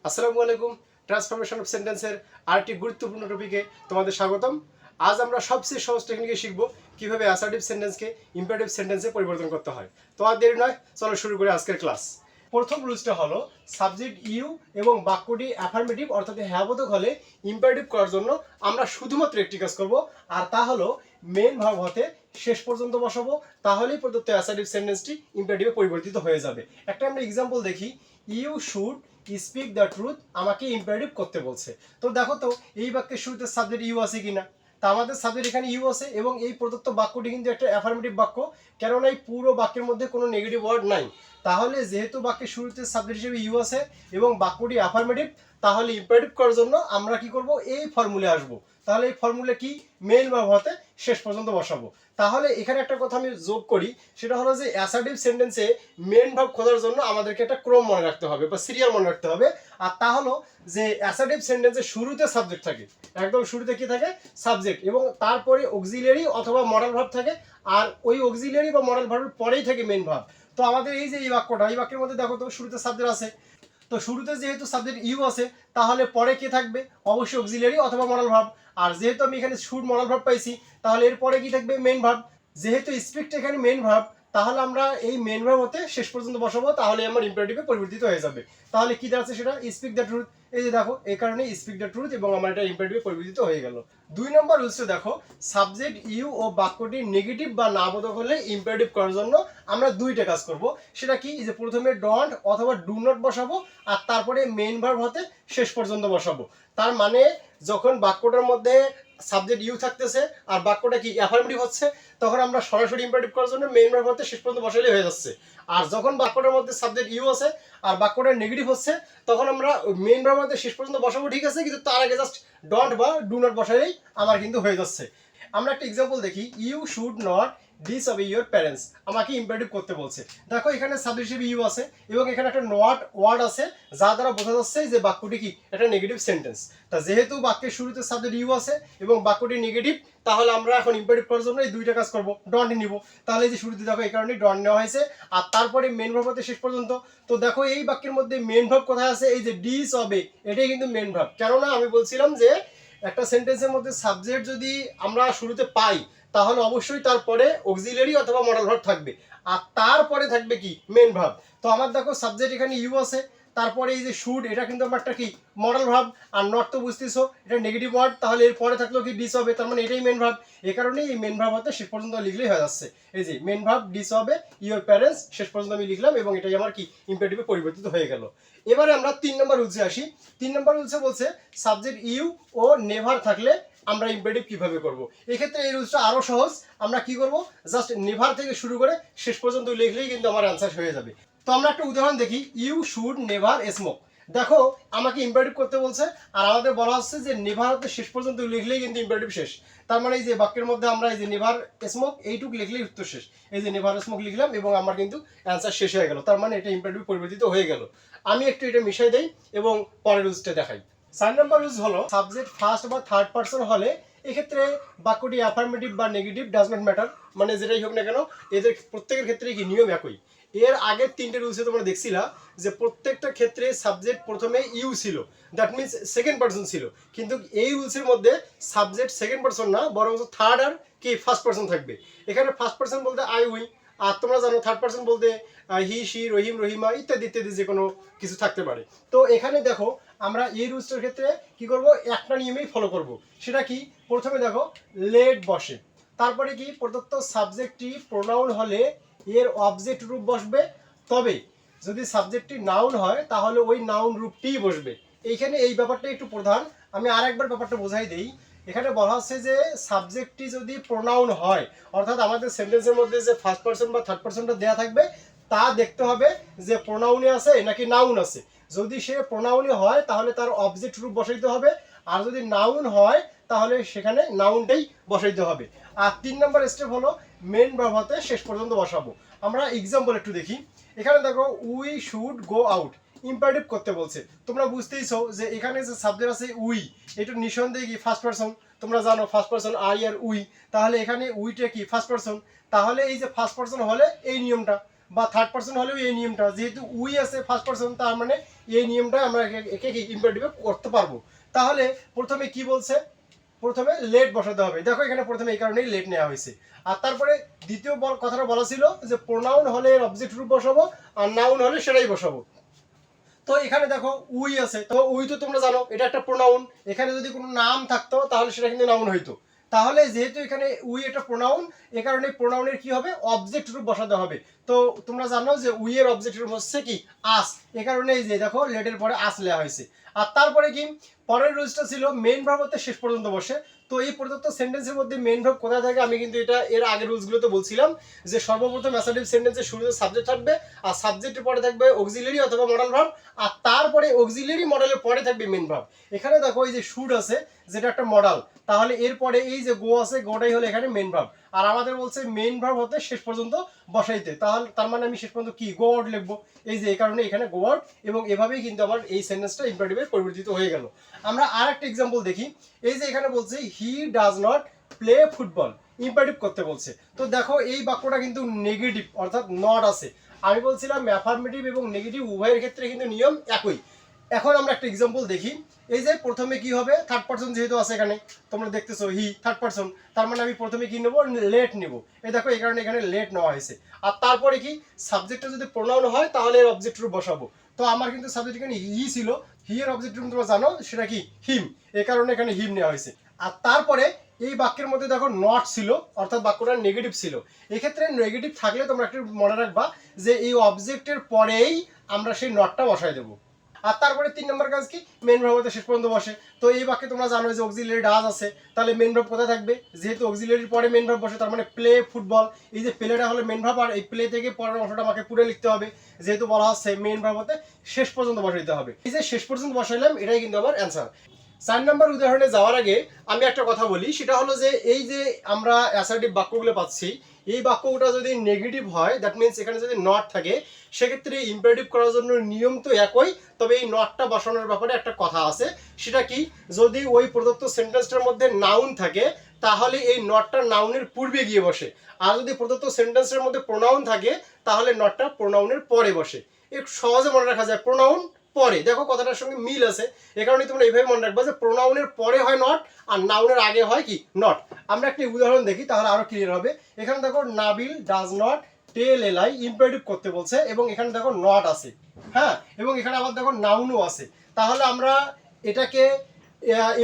আসসালামু আলাইকুম। Transformation of সেন্টেন্সের আরেকটি গুরুত্বপূর্ণ টপিকে তোমাদের স্বাগতম। আজ আমরা সবচেয়ে সহজ টেকনিকে শিখব কিভাবে অ্যাসার্টিভ সেন্টেন্সকে ইম্পারেটিভ সেন্টেন্সে পরিবর্তন করতে হয়। তো আর দেরি নয়, চলো শুরু করে আজকের ক্লাস। প্রথম রুলসটা হলো সাবজেক্ট ইউ এবং বাক্যটি অ্যাফার্মেটিভ অর্থাৎ হ্যাঁবোধক হলে ইম্পারেটিভ করার জন্য আমরা শুধুমাত্র একটি কাজ করব, আর তা হলো মেন ভার্ব হতে শেষ পর্যন্ত বসাবো, তাহলেই প্রদত্ত অ্যাসার্টিভ সেন্টেন্সটি ইম্পারেটিভে পরিবর্তিত হয়ে যাবে। একটা আমরা এক্সাম্পল দেখি, you should speak the truth আমাকে ইম্পারেটিভ করতে বলছে। তো দেখো তো এই বাক্যের শুরুতে সাবজেক্ট ইউ আছে কিনা। তা আমাদের সাবজেক্ট এখানে ইউ আছে এবং এই প্রদত্ত বাক্যটি কিন্তু একটা অ্যাফার্মেটিভ বাক্য, কেননা এই পুরো বাক্যের মধ্যে কোনো নেগেটিভ ওয়ার্ড নাই। তাহলে যেহেতু বাক্যের শুরুতে সাবজেক্ট হিসেবে ইউ আছে এবং বাক্যটি অ্যাফার্মেটিভ, তাহলে ইম্পারেটিভ করার জন্য আমরা কি করব, এই ফর্মুলে আসবো। তাহলে এই ফর্মুলা কি, মেন ভার্ব হতে শেষ পর্যন্ত বসাবো। তাহলে এখানে একটা কথা আমি যোগ করি, সেটা হলো যে অ্যাসার্টিভ সেন্টেন্সে মেন ভার্ব খোঁজার জন্য আমাদেরকে একটা ক্রম মনে রাখতে হবে বা সিরিয়াল মনে রাখতে হবে। আর তা হলো যে অ্যাসার্টিভ সেন্টেন্সের শুরুতে সাবজেক্ট থাকে, একদম শুরুতে কি থাকে, সাবজেক্ট, এবং তারপরে অক্সিলিয়ারি অথবা মডাল ভার্ব থাকে, আর ওই অক্সিলিয়ারি বা মডাল ভার্বের পরেই থাকে মেন ভার্ব। তো আমাদের এই যে এই বাক্যটা, এই বাক্যের মধ্যে দেখো তো শুরুতে সাবজেক্ট আছে। তো শুরুতে যেহেতু সাবজেক্ট ইউ আছে, তাহলে পরে কে থাকবে, অবশ্যই অক্সিলিয়ারি অথবা মডাল ভার্ব। আর যেহেতু আমি এখানে শুড মডাল ভার্ব পাইছি, তাহলে এর পরে কি থাকবে, মেন ভার্ব। যেহেতু স্পিকটা এখানে মেন ভার্ব, তাহলে আমরা এই মেন ভার্ব হতে শেষ পর্যন্ত বসাবো, তাহলে আমার ইম্পারেটিভে পরিবর্তিত হয়ে যাবে। তাহলে কি দাঁড়াচ্ছে সেটা, স্পিক দ্য ট্রুথ। এই যে দেখো, এই কারণে স্পিক দ্য ট্রুথ এবং আমার এটা ইম্পারেটিভে পরিবর্তিত হয়ে গেল। 2 নম্বর রুলসে দেখো, সাবজেক্ট ইউ ও বাক্যটি নেগেটিভ বা না বোধক হলে ইম্পারেটিভ করার জন্য আমরা দুইটা কাজ করব। সেটা কি, যে প্রথমে ডন্ট অথবা ডু নট বসাবো, আর তারপরে মেন ভার্ব হতে শেষ পর্যন্ত বসাবো। তার মানে যখন বাক্যটার মধ্যে সাবজেক্ট ইউ থাকতেছে আর বাক্যটা কি অ্যাফার্মেটিভ হচ্ছে, তখন আমরা সরাসরি ইম্পারেটিভ করার জন্য মেইন ভার্ব হতে শেষ পর্যন্ত বসালেই হয়ে যাচ্ছে। আর যখন বাক্যটার মধ্যে সাবজেক্ট ইউ আছে আর বাক্যটা নেগেটিভ হচ্ছে, তখন আমরা মেইন ভার্ব হতে শেষ পর্যন্ত বসাবো, ঠিক আছে, কিন্তু তার আগে জাস্ট ডন্ট বা ডু নট বসালেই আমার কিন্তু হয়ে যাচ্ছে। আমরা একটা এক্সাম্পল দেখি, you should not disobey your parents আমাকে ইম্পারেটিভ করতে বলছে। দেখো এখানে সাবজেক্ট হিসেবে ইউ আছে এবং এখানে একটা নট ওয়ার্ড আছে, যা দ্বারা বোঝা যাচ্ছে যে বাক্যটি কি একটা নেগেটিভ সেন্টেন্স। তা যেহেতু বাক্যের শুরুতে সাবজেক্ট ইউ আছে এবং বাক্যটি নেগেটিভ, তাহলে আমরা এখন ইম্পারেটিভ করার জন্য এই দুইটা কাজ করব, ডন্ট নিব। তাহলে এই যে শুরুতে দেখো এই কারণে ডন্ট নেওয়া হয়েছে, আর তারপরে মেন ভার্ব হতে শেষ পর্যন্ত। তো দেখো এই বাক্যের মধ্যে মেন ভার্ব কোথায় আছে, এই যে ডিসঅবে, এটাই কিন্তু মেন ভার্ব। কেননা আমি বলছিলাম যে একটা সেন্টেন্সের মধ্যে সাবজেক্ট যদি আমরা শুরুতে পাই, তাহলে অবশ্যই তারপরে অক্সিলিয়ারি অথবা মডাল ভার্ব থাকবে, আর তারপরে থাকবে কি, মেন ভার্ব। তো আমার দেখো সাবজেক্ট এখানে ইউ আছে, তারপরে এই যে শুড, এটা কিন্তু আমার একটা কি, মডাল ভার্ব। আর নট তো বুঝতেছো এটা নেগেটিভ ওয়ার্ড, তাহলে এরপরে থাকলো কি, ডিস হবে, তার মানে এটাই মেন ভার্ব। এই কারণে এই মেন ভার্ব হতে শেষ পর্যন্ত লিখলেই হয়ে যাচ্ছে। এই যে মেন ভার্ব ডিস হবে ইউর প্যারেন্টস, শেষ পর্যন্ত আমি লিখলাম এবং এটাই আমার কি, ইম্পারেটিভে পরিবর্তিত হয়ে গেল। এবারে আমরা 3 নম্বর রুলসে আসি। 3 নম্বর রুলসে বলছে সাবজেক্ট ইউ ও নেভার থাকলে আমরা ইম্পারেটিভ কিভাবে করব। এক্ষেত্রে এই রুলসটা আরো সহজ। আমরা কি করব, জাস্ট নেভার থেকে শুরু করে শেষ পর্যন্ত লিখলেই কিন্তু আমার অ্যান্সার হয়ে যাবে। তো আমরা একটা উদাহরণ দেখি, ইউ শুড নেভার স্মোক। দেখো আমাকে ইম্পারেটিভ করতে বলছে, আর আমাদের বলা হচ্ছে যে নেভার হতে শেষ পর্যন্ত লিখলেই কিন্তু ইম্পারেটিভ শেষ। তার মানে এই যে বাক্যের মধ্যে আমরা এই যে নেভার স্মোক এইটুক লিখলেই উত্তর শেষ। এই যে নেভার স্মোক লিখলাম এবং আমার কিন্তু অ্যান্সার শেষ হয়ে গেল, তার মানে এটা ইম্পারেটিভ পরিবর্তিত হয়ে গেল। আমি একটু এটা মিশাই দেই এবং পরের রুলসটা দেখাই। 4 নম্বর রুলস হলো সাবজেক্ট ফার্স্ট বা থার্ড পারসন হলে এক্ষেত্রে বাক্যটি অ্যাফার্মেটিভ বা নেগেটিভ ডাজ নট ম্যাটার, মানে যেটাই হোক না কেন এদের প্রত্যেকের ক্ষেত্রে কি নিয়ম একই। এর আগের 3টে রুলসে তোমরা দেখছিলা যে প্রত্যেকটা ক্ষেত্রে সাবজেক্ট প্রথমে ইউ ছিল, দ্যাট মিনস সেকেন্ড পারসন ছিল, কিন্তু এই রুলসের মধ্যে সাবজেক্ট সেকেন্ড পারসন না, বরং থার্ড আর কি ফার্স্ট পারসন থাকবে। এখানে ফার্স্ট পারসন বলতে আই উই, আর তোমরা জানো থার্ড পারসন বলতে হি শি রহিম রহিমা ইত্যাদি ইত্যাদি যে কোনো কিছু থাকতে পারে। তো এখানে দেখো আমরা এই রুলসটার ক্ষেত্রে কি করব, একটা নিয়মেই ফলো করব। সেটা কি, প্রথমে দেখো লেট বসে, তারপরে কি প্রদত্ত সাবজেক্টটি প্রোনাউন হলে এর অবজেক্ট রূপ বসবে, তবে যদি সাবজেক্টটি নাউন হয় তাহলে ওই নাউন রূপটিই বসবে। এইখানে এই ব্যাপারটা একটু প্রধান, আমি আর একবার ব্যাপারটা বোঝাই দেই। এখানে বলা হচ্ছে যে সাবজেক্টটি যদি প্রোনাউন হয়, অর্থাৎ আমাদের সেন্টেন্সের মধ্যে যে ফার্স্ট পারসন বা থার্ড পারসনটা দেওয়া থাকবে, তা দেখতে হবে যে প্রোনাউনে আছে নাকি নাউন আছে। যদি সে প্রোনাউনে হয় তাহলে তার অবজেক্ট রূপ বসাইতে হবে, আর যদি নাউন হয় তাহলে সেখানে নাউনটাই বসাইতে হবে। আর 3 নম্বর স্টেপ হলো মেন ভার্ব হতে শেষ পর্যন্ত বসাবো। আমরা এক্সাম্পল একটু দেখি। এখানে দেখো we should go out imperative করতে বলছে। তোমরা বুঝতেইছো যে এখানে যে সাবজেক্ট আছে উই, এটা নিঃসন্দেহে কি ফার্স্ট পারসন। তোমরা জানো ফার্স্ট পারসন আই আর উই, তাহলে এখানে উইটা কি ফার্স্ট পারসন। তাহলে এই যে ফার্স্ট পারসন হলে এই নিয়মটা, বা থার্ড পার্সন হলেও এই নিয়মটা, যেহেতু উই আছে ফার্স্ট পার্সন, তার মানে এই নিয়মটা আমরা একে ইম্পারেটিভে করতে পারবো। তাহলে প্রথমে কি বলছে, প্রথমে লেট বসাতে হবে। দেখো এখানে প্রথমে এই কারণেই লেট নেওয়া হয়েছে। আর তারপরে দ্বিতীয় কথাটা বলা ছিল যে প্রোনাউন হলে এর অবজেক্ট রূপ বসাবো, আর নাউন হলে সেটাই বসাবো। তো এখানে দেখো উই আছে, তো উই তো তোমরা জানো এটা একটা প্রোনাউন। এখানে যদি কোনো নাম থাকতো তাহলে সেটা কিন্তু নাউন হইতো। তাহলে যেহেতু এখানে উই একটা প্রোনাউন, এ কারণে প্রোনাউনের কি হবে, অবজেক্ট রূপ বসাতে হবে। তো তোমরা জানো যে উই এর অবজেক্ট রূপ হচ্ছে কি আস, এ কারণে এই যে দেখো লেটের পরে আস লেয়া হয়েছে। আর তারপরে কি পরের রুলসটা ছিল মেইন ভার্ব হতে শেষ পর্যন্ত বসে। তো এই প্রদত্ত সেন্টেন্সের মধ্যে মেইন ভার্ব কোথায় থাকে, আমি কিন্তু এটা এর আগের রুলসগুলোতে বলছিলাম যে সর্বপ্রথম অ্যাসার্টিভ সেন্টেন্সের শুরুতে সাবজেক্ট থাকবে, আর সাবজেক্টের পরে থাকবে অক্সিলারি অথবা মডাল ভার্ব, আর তারপরে অক্সিলারি মডেলের পরে থাকবে মেইন ভার্ব। এখানে দেখো এই যে শুড আছে যেটা একটা মডেল, তাহলে এরপরে এই যে গো আছে, গোটাই হলো এখানে মেইন ভার্ব। আর আমাদের বলছে মেইন ভার্ব হতে শেষ পর্যন্ত বসাইতে, তাহলে তার মানে আমি শেষ পর্যন্ত কি গো আউট লিখবো। এই যে এই কারণে এখানে গো আউট, এবং এভাবেই কিন্তু আমার এই সেন্টেন্সটা ইম্পারেটিভে পরিবর্তিত হয়ে গেল। আমরা আর একটা এক্সাম্পল দেখি। এই যে এখানে বলছে he does not play football, imperative করতে বলছে। তো দেখো এই বাক্যটা কিন্তু নেগেটিভ, অর্থাৎ নট আছে। আমি বলছিলাম অ্যাফার্মেটিভ এবং নেগেটিভ উভয়ের ক্ষেত্রে কিন্তু নিয়ম একই। এখন আমরা একটা এক্সাম্পল দেখি। এই যে প্রথমে কি হবে, থার্ড পার্সন যেহেতু আছে এখানে, তোমরা দেখতেছো হি থার্ড পার্সন, তার মানে আমি প্রথমে কি নেবো, লেট নেবো। এই দেখো এই কারণে এখানে লেট নেওয়া হয়েছে। আর তারপরে কি সাবজেক্টটা যদি প্রোনাউন হয় তাহলে এর অবজেক্ট রূপ বসাবো। তো আমার কিন্তু সাবজেক্ট এখানে হি ছিল, হি এর অবজেক্ট রূপ তোমরা জানো সেটা কি হিম, এই কারণে এখানে হিম নেওয়া হয়েছে। আর তারপরে এই বাক্যের মধ্যে দেখো নট ছিল, অর্থাৎ বাক্যটা নেগেটিভ ছিল। এক্ষেত্রে নেগেটিভ থাকলে তোমরা একটু মনে রাখবা যে এই অবজেক্টের পরেই আমরা সেই নটটা বসাই দেবো। আর তারপরে 3 নম্বর কাজ কি, মেন ভার্ব হতে শেষ পর্যন্ত বসে। তো এই বাক্যে তোমরা জানো যে অক্সিলারি ডাজ আছে, তাহলে মেন ভার্ব কোথায় থাকবে, যেহেতু অক্সিলারির পরে মেন ভার্ব বসে, তার মানে প্লে ফুটবল। এই যে প্লেটা হলো মেন ভার্ব, আর এই প্লে থেকে পরের অংশটা আমাকে পুরো লিখতে হবে, যেহেতু বলা হচ্ছে মেন ভার্ব হতে শেষ পর্যন্ত বসাইতে হবে। এই যে শেষ পর্যন্ত বসাইলাম, এটাই কিন্তু আমার অ্যান্সার। 4 নম্বর উদাহরণে যাওয়ার আগে আমি একটা কথা বলি, সেটা হলো যে এই যে আমরা অ্যাসার্টিভ বাক্যগুলো পাচ্ছি, এই বাক্যটা যদি নেগেটিভ হয়, দ্যাট মিনস এখানে যদি নট থাকে, সেক্ষেত্রে ইম্পারেটিভ করার জন্য নিয়ম তো একই, তবে এই নটটা বসানোর ব্যাপারে একটা কথা আছে। সেটা কি, যদি ওই প্রদত্ত সেন্টেন্সটার মধ্যে নাউন থাকে তাহলে এই নটটা নাউনের পূর্বে গিয়ে বসে, আর যদি প্রদত্ত সেন্টেন্সের মধ্যে প্রোনাউন থাকে তাহলে নটটা প্রোনাউনের পরে বসে। একটু সহজে মনে রাখা যায়, প্রোনাউন পরে, দেখো কথাটার সঙ্গে মিল আছে। এ কারণে তোমরা এইভাবে মনে রাখবা যে প্রোনাউনের পরে হয় নট, আর নাউনের আগে হয় কি নট। আমরা একটা উদাহরণ দেখি তাহলে আরো ক্লিয়ার হবে। এখানে দেখো Nabil does not tell a lie, imperative করতে বলছে, এবং এখানে দেখো নট আছে, হ্যাঁ, এবং এখানে আবার দেখো নাউনও আছে। তাহলে আমরা এটাকে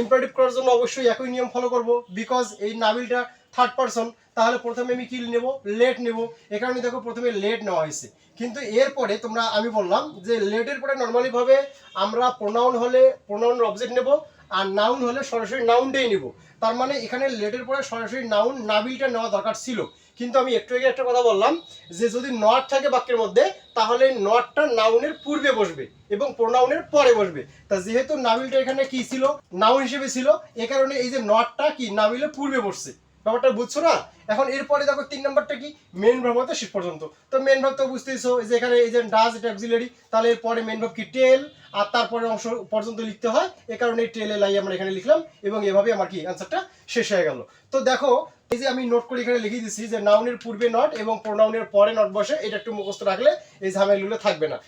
ইম্পারেটিভ করার জন্য অবশ্যই একই নিয়ম ফলো করব, বিকজ এই নাবিলটা থার্ড পার্সন, তাহলে প্রথমে আমি কি নেব, লেট নেব। এ কারণে দেখো প্রথমে লেট নেওয়া হয়েছে। কিন্তু এরপরে তোমরা, আমি বললাম যে লেটের পরে নর্মালি ভাবে আমরা প্রোনাউন হলে প্রোনাউনের অবজেক্ট নেব, আর নাউন হলে সরাসরি নাউনটাই নেব। তার মানে এখানে লেটের পরে সরাসরি নাউন নাবিলটা নেওয়া দরকার ছিল। কিন্তু আমি একটু আগে একটা কথা বললাম যে যদি নট থাকে বাক্যের মধ্যে তাহলে নটটা নাউনের পূর্বে বসবে এবং প্রোনাউনের পরে বসবে। তা যেহেতু নাবিলটা এখানে কি ছিল, নাউন হিসেবে ছিল, এ কারণে এই যে নটটা কি নাবিলের পূর্বে বসছে। ব্যাপারটা বুঝছো না? এখন এরপরে দেখো 3 নম্বরটা কি, মেন ভার্ব হতে শেষ পর্যন্ত। তো মেন ভার্ব তো বুঝতেইছো যে এখানে এই যে ডাজ, এটা অক্সিলারি, তাহলে এরপরে মেন ভার্ব কি টেল, আর তারপরে অংশ পর্যন্ত লিখতে হয়, এ কারণে টেল এ লাই আমরা এখানে লিখলাম, এবং এভাবে আমার কি অ্যান্সারটা শেষ হয়ে গেল। তো দেখো এই যে আমি নোট করে এখানে লিখে দিচ্ছি যে নাউনের পূর্বে নট এবং প্রোনাউনের পরে নট বসে, এটা একটু মুখস্থ রাখলে এই ঝামেলাগুলো থাকবে না।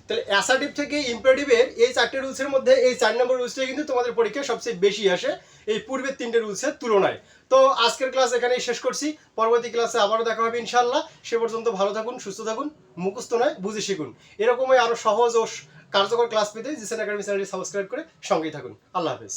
তাহলে অ্যাসার্টিভ থেকে ইম্পারেটিভের এই 4টে রুলসের মধ্যে এই 4 নম্বর রুলসটাই কিন্তু তোমাদের পরীক্ষায় সবচেয়ে বেশি আসে এই পূর্বের 3টে রুলসের তুলনায়। তো আজকের ক্লাস এখানেই শেষ করছি, পরবর্তী ক্লাসে আবারও দেখা হবে ইনশাআল্লাহ। সে পর্যন্ত ভালো থাকুন, সুস্থ থাকুন, মুখস্থ নয় বুঝে শিখুন। এরকমই আরো সহজ ও কার্যকর ক্লাস পেতে জিসান একাডেমি চ্যানেলটি সাবস্ক্রাইব করে সঙ্গেই থাকুন। আল্লাহ হাফেজ।